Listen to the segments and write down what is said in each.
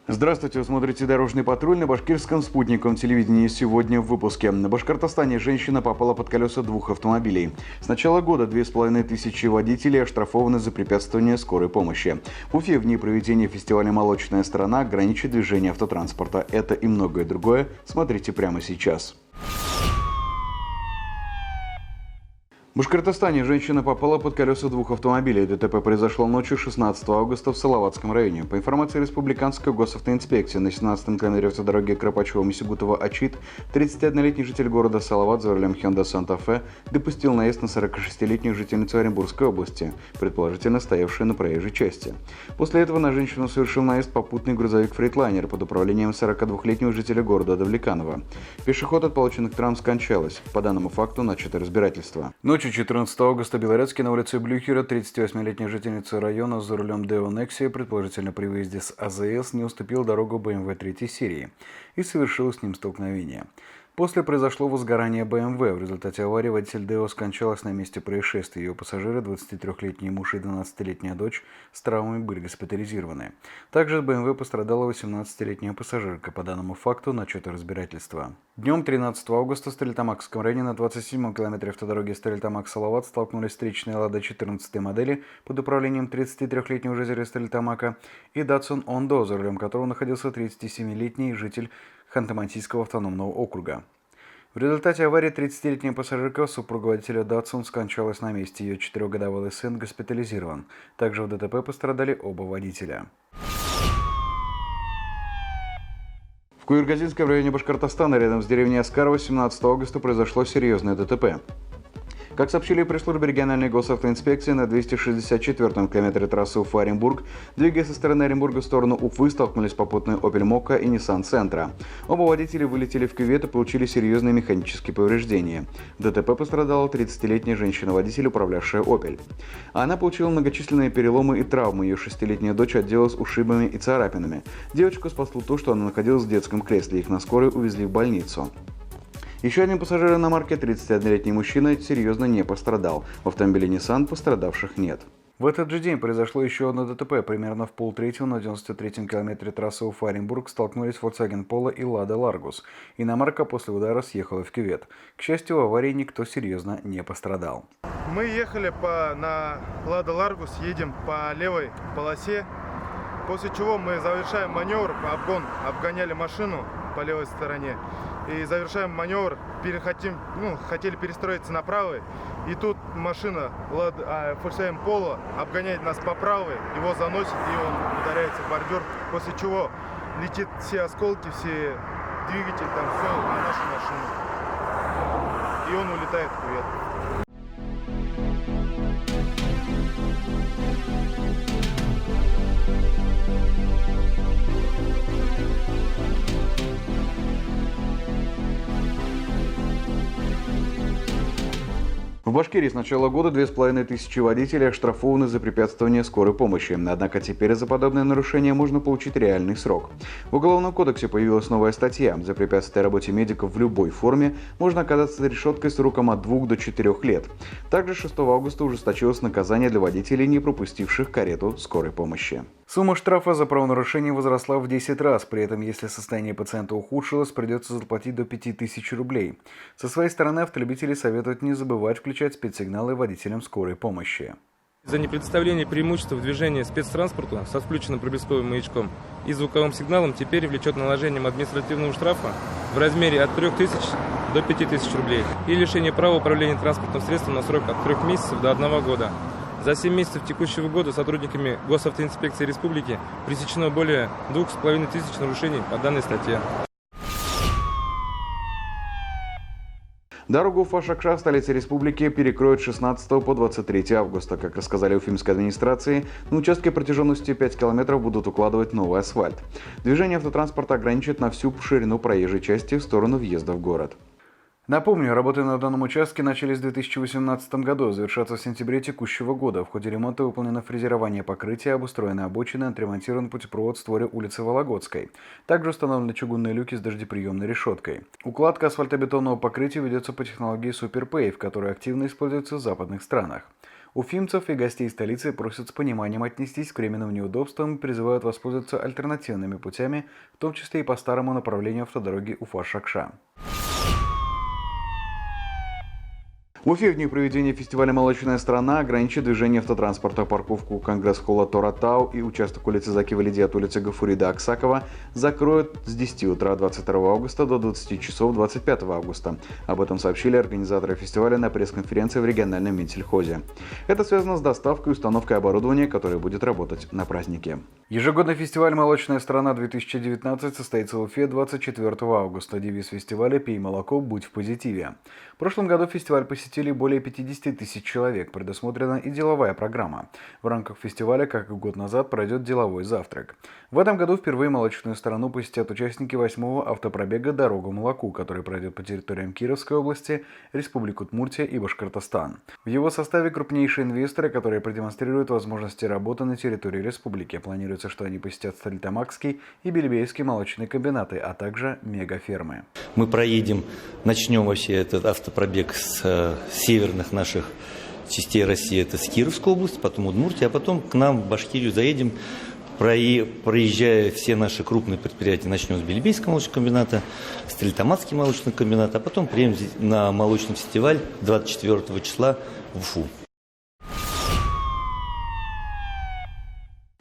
Здравствуйте, вы смотрите «Дорожный патруль» на башкирском спутниковом телевидении. Сегодня в выпуске. На Башкортостане женщина попала под колеса двух автомобилей. С начала года 2500 водителей оштрафованы за препятствование скорой помощи. В Уфе в дни проведения фестиваля «Молочная страна» ограничит движение автотранспорта. Это и многое другое смотрите прямо сейчас. В Башкортостане женщина попала под колеса двух автомобилей. ДТП произошло ночью 16 августа в Салаватском районе. По информации Республиканской госавтоинспекции, на 17-м километре автодороги Кропачево-Мисигутово-Ачит 31-летний житель города Салават за рулем Hyundai Santa Fe допустил наезд на 46-летнюю жительницу Оренбургской области, предположительно стоявшую на проезжей части. После этого на женщину совершил наезд попутный грузовик «Фрейдлайнер» под управлением 42-летнего жителя города Давлеканово. Пешеход от полученных травм скончалась. По данному факту начато разбирательство. Ночью 14 августа Белорецке на улице Блюхера 38-летняя жительница района за рулем Deo Nexia, предположительно при выезде с АЗС, не уступила дорогу BMW 3 серии и совершила с ним столкновение. После произошло возгорание BMW. В результате аварии водитель Deo скончалась на месте происшествия. Ее пассажиры, 23-летний муж и 12-летняя дочь, с травмами были госпитализированы. Также от BMW пострадала 18-летняя пассажирка. По данному факту начато разбирательства. Днем 13 августа в Стерлитамакском районе на 27-м километре автодороги Стерлитамак-Салават столкнулись встречные «Лада» 14 модели под управлением 33-летнего жителя Стерлитамака и Datsun Ondo, за рулем которого находился 37-летний житель Ханты-Мансийского автономного округа. В результате аварии 30-летняя пассажирка, супруга водителя Datsun, скончалась на месте. Ее 4-годовалый сын госпитализирован. Также в ДТП пострадали оба водителя. В Куйыргазинском районе Башкортостана, рядом с деревней Аскарова, 17 августа произошло серьезное ДТП. Как сообщили в пресс-службе региональной госавтоинспекции, на 264-м километре трассы Уфа-Оренбург, двигаясь со стороны Оренбурга в сторону Уфы, столкнулись попутные Opel Mokka и Nissan Sentra. Оба водителя вылетели в кювет и получили серьезные механические повреждения. В ДТП пострадала 30-летняя женщина-водитель, управлявшая Opel. Она получила многочисленные переломы и травмы. Ее 6-летняя дочь отделалась ушибами и царапинами. Девочку спасло то, что она находилась в детском кресле. Их на скорой увезли в больницу. Еще один пассажир иномарки, 31-летний мужчина, серьезно не пострадал. В автомобиле Nissan пострадавших нет. В этот же день произошло еще одно ДТП. Примерно в 2:30 на 93-м километре трассы Уфа-Оренбург столкнулись Volkswagen Polo и Lada Largus. Иномарка после удара съехала в кювет. К счастью, в аварии никто серьезно не пострадал. Мы ехали на Lada Largus, едем по левой полосе, после чего мы завершаем маневр, обгоняли машину по левой стороне. И завершаем маневр, хотели перестроиться на правый, и тут машина Volkswagen Polo обгоняет нас по правой, его заносит, и он ударяется в бордюр, после чего летит все осколки, все двигатели, там все на нашу машину, и он улетает в кювет. В Башкирии с начала года 2500 водителей оштрафованы за препятствование скорой помощи. Однако теперь за подобное нарушение можно получить реальный срок. В Уголовном кодексе появилась новая статья. За препятствие работе медиков в любой форме можно оказаться за решеткой сроком от 2 до 4 лет. Также 6 августа ужесточилось наказание для водителей, не пропустивших карету скорой помощи. Сумма штрафа за правонарушение возросла в 10 раз. При этом, если состояние пациента ухудшилось, придется заплатить до 5000 рублей. Со своей стороны, автолюбители советуют не забывать включать спецсигналы водителям скорой помощи. За непредоставление преимущества в движении спецтранспорту со включенным проблесковым маячком и звуковым сигналом теперь влечет наложением административного штрафа в размере от 3000 до 5000 рублей и лишение права управления транспортным средством на срок от 3 месяцев до 1 года. За 7 месяцев текущего года сотрудниками Госавтоинспекции Республики пресечено более 2500 нарушений по данной статье. Дорогу Уфа-Шакша в столице республики перекроют с 16 по 23 августа. Как рассказали в уфимской администрации, на участке протяженностью 5 километров будут укладывать новый асфальт. Движение автотранспорта ограничат на всю ширину проезжей части в сторону въезда в город. Напомню, работы на данном участке начались в 2018 году, завершатся в сентябре текущего года. В ходе ремонта выполнено фрезерование покрытия, обустроены обочины, отремонтирован путепровод в створе улицы Вологодской. Также установлены чугунные люки с дождеприемной решеткой. Укладка асфальтобетонного покрытия ведется по технологии SuperPave, которая активно используется в западных странах. Уфимцев и гостей столицы просят с пониманием отнестись к временным неудобствам и призывают воспользоваться альтернативными путями, в том числе и по старому направлению автодороги Уфа-Шакша. В Уфе в дни проведения фестиваля «Молочная страна» ограничит движение автотранспорта. Парковку Конгресс-холла Торатау и участок улицы Заки Валиди от улицы Гафурида Аксакова закроют с 10 утра 22 августа до 20 часов 25 августа. Об этом сообщили организаторы фестиваля на пресс-конференции в региональном Минсельхозе. Это связано с доставкой и установкой оборудования, которое будет работать на празднике. Ежегодный фестиваль «Молочная страна-2019» состоится в Уфе 24 августа. Девиз фестиваля «Пей молоко, будь в позитиве». В прошлом году фестиваль посетили более 50 тысяч человек. Предусмотрена и деловая программа. В рамках фестиваля, как и год назад, пройдет деловой завтрак. В этом году впервые «Молочную страну» посетят участники 8-го автопробега «Дорога молоку», который пройдет по территориям Кировской области, Республики Удмуртия и Башкортостан. В его составе крупнейшие инвесторы, которые продемонстрируют возможности работы на территории республики. Планируется, что они посетят Стерлитамакский и Бельбейский молочные комбинаты, а также мегафермы. Мы начнем вообще этот автопробег с северных наших частей России, это с Кировской области, потом Удмуртия, а потом к нам в Башкирию заедем, проезжая все наши крупные предприятия. Начнем с Бельбейского молочного комбината, Стерлитамакский молочный комбинат, а потом приедем на молочный фестиваль 24 числа в Уфу.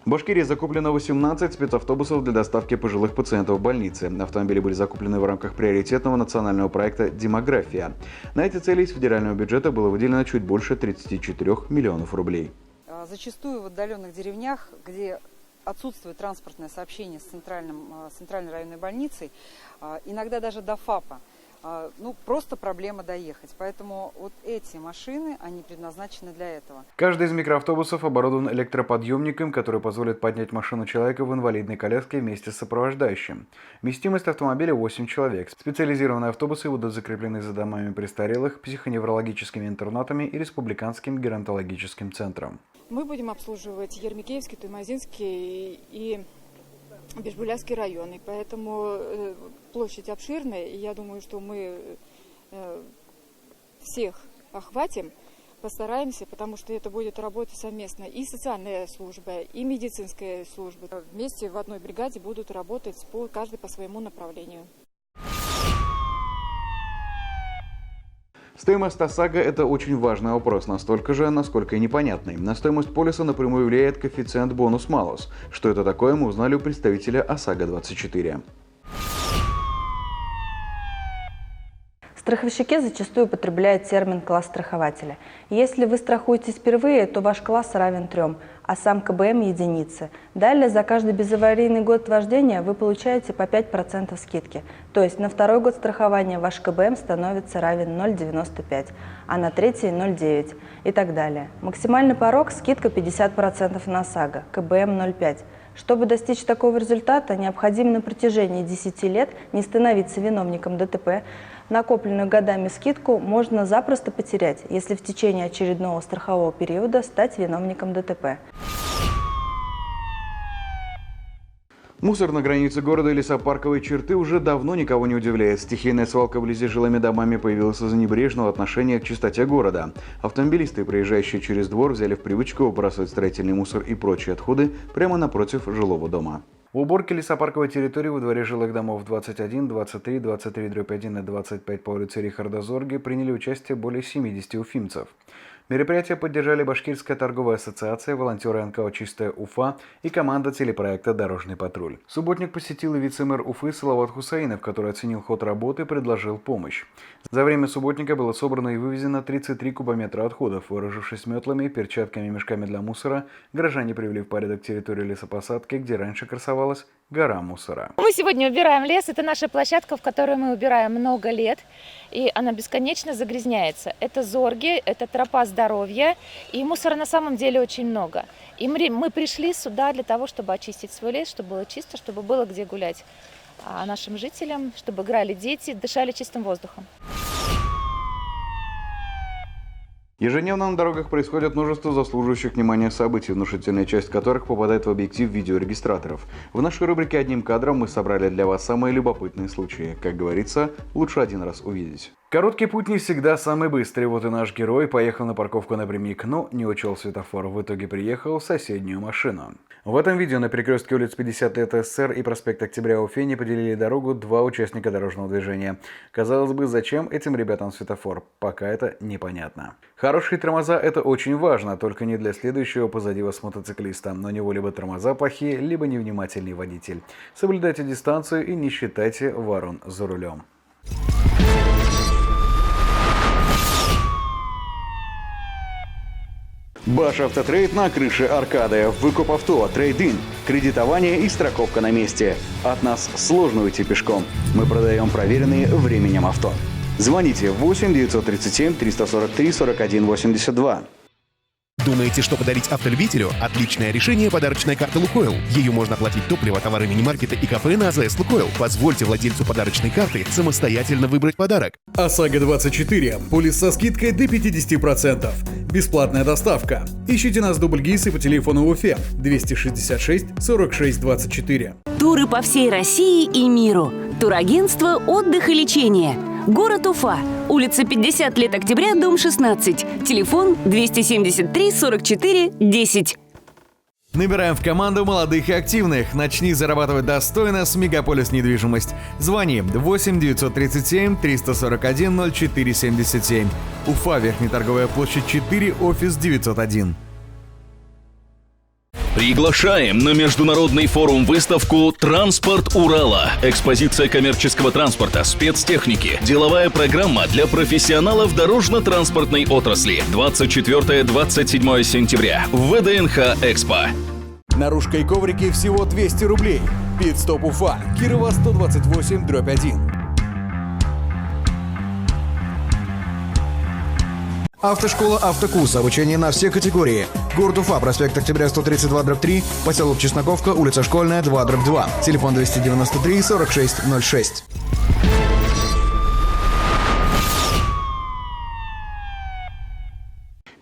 В Башкирии закуплено 18 спецавтобусов для доставки пожилых пациентов в больницы. Автомобили были закуплены в рамках приоритетного национального проекта «Демография». На эти цели из федерального бюджета было выделено чуть больше 34 миллионов рублей. Зачастую в отдаленных деревнях, где отсутствует транспортное сообщение с центральной районной больницей, иногда даже до ФАПа, просто проблема доехать. Поэтому вот эти машины, они предназначены для этого. Каждый из микроавтобусов оборудован электроподъемником, который позволит поднять машину человека в инвалидной коляске вместе с сопровождающим. Вместимость автомобиля 8 человек. Специализированные автобусы будут закреплены за домами престарелых, психоневрологическими интернатами и республиканским геронтологическим центром. Мы будем обслуживать Ермекеевский, Туймазинский и Бешбулявский районы, поэтому площадь обширная, и я думаю, что мы всех охватим, постараемся, потому что это будет работа совместно и социальная служба, и медицинская служба. Вместе в одной бригаде будут работать каждый по своему направлению. Стоимость ОСАГО – это очень важный вопрос, настолько же, насколько и непонятный. На стоимость полиса напрямую влияет коэффициент бонус-малус. Что это такое, мы узнали у представителя ОСАГО-24. Страховщики зачастую употребляют термин «класс страхователя». Если вы страхуетесь впервые, то ваш класс равен 3, а сам КБМ – единице. Далее за каждый безаварийный год вождения вы получаете по 5% скидки. То есть на второй год страхования ваш КБМ становится равен 0,95, а на третий – 0,9 и так далее. Максимальный порог – скидка 50% на ОСАГО, КБМ – 0,5. Чтобы достичь такого результата, необходимо на протяжении 10 лет не становиться виновником ДТП. Накопленную годами скидку можно запросто потерять, если в течение очередного страхового периода стать виновником ДТП. Мусор на границе города и лесопарковой черты уже давно никого не удивляет. Стихийная свалка вблизи жилыми домами появилась из-за небрежного отношения к чистоте города. Автомобилисты, проезжающие через двор, взяли в привычку выбрасывать строительный мусор и прочие отходы прямо напротив жилого дома. В уборке лесопарковой территории во дворе жилых домов 21, 23, 23/1 и 25 по улице Рихарда Зорге приняли участие более 70 уфимцев. Мероприятие поддержали Башкирская торговая ассоциация, волонтеры НКО «Чистая Уфа» и команда телепроекта «Дорожный патруль». Субботник посетил и вице-мэр Уфы Салават Хусаинов, который оценил ход работы и предложил помощь. За время субботника было собрано и вывезено 33 кубометра отходов. Вооружившись метлами, перчатками и мешками для мусора, горожане привели в порядок территорию лесопосадки, где раньше красовалась гора мусора. Мы сегодня убираем лес. Это наша площадка, в которой мы убираем много лет. И она бесконечно загрязняется. Это зорги, это тропа здоровья. И мусора на самом деле очень много. И мы пришли сюда для того, чтобы очистить свой лес, чтобы было чисто, чтобы было где гулять нашим жителям, чтобы играли дети, дышали чистым воздухом. Ежедневно на дорогах происходит множество заслуживающих внимания событий, внушительная часть которых попадает в объектив видеорегистраторов. В нашей рубрике «Одним кадром» мы собрали для вас самые любопытные случаи. Как говорится, лучше один раз увидеть. Короткий путь не всегда самый быстрый. Вот и наш герой поехал на парковку напрямик, но не учел светофор. В итоге приехал в соседнюю машину. В этом видео на перекрестке улиц 50 лет СССР и проспект Октября в Уфе не поделили дорогу два участника дорожного движения. Казалось бы, зачем этим ребятам светофор? Пока это непонятно. Хорошие тормоза – это очень важно, только не для следующего позади вас мотоциклиста. Но у него либо тормоза плохие, либо невнимательный водитель. Соблюдайте дистанцию и не считайте ворон за рулем. Баш Автотрейд на крыше Аркады. Выкуп авто, трейд-ин, кредитование и страховка на месте. От нас сложно уйти пешком. Мы продаем проверенные временем авто. Звоните 8 937 343 41 82. Думаете, что подарить автолюбителю? Отличное решение — подарочная карта «Лукойл». Ее можно оплатить топливо, товары мини-маркета и кафе на АЗС «Лукойл». Позвольте владельцу подарочной карты самостоятельно выбрать подарок. ОСАГО 24. Полис со скидкой до 50%. Бесплатная доставка. Ищите нас в Дубльгиз и по телефону в Уфе 266 46 24. Туры по всей России и миру. Турагентство «Отдых и лечение». Город Уфа. Улица 50 лет Октября, дом 16. Телефон 273 44 10. Набираем в команду молодых и активных. Начни зарабатывать достойно с Мегаполис недвижимость. Звони 8 937 341 04 77. Уфа, Верхняя торговая площадь 4, офис 901. Приглашаем на международный форум-выставку «Транспорт Урала». Экспозиция коммерческого транспорта, спецтехники, деловая программа для профессионалов дорожно-транспортной отрасли. 24-27 сентября в ВДНХ «Экспо». Наружка и коврики всего 200 рублей. Пит-стоп Уфа, Кирова 128/1. Автошкола «Автокурс». Обучение на все категории. Город Уфа, проспект Октября 132/3, поселок Чесноковка, улица Школьная 2/2. Телефон 293 46 06.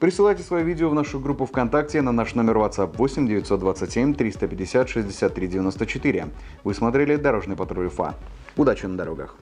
Присылайте свои видео в нашу группу ВКонтакте на наш номер WhatsApp 8 927 350 63 94. Вы смотрели «Дорожный патруль Уфа». Удачи на дорогах!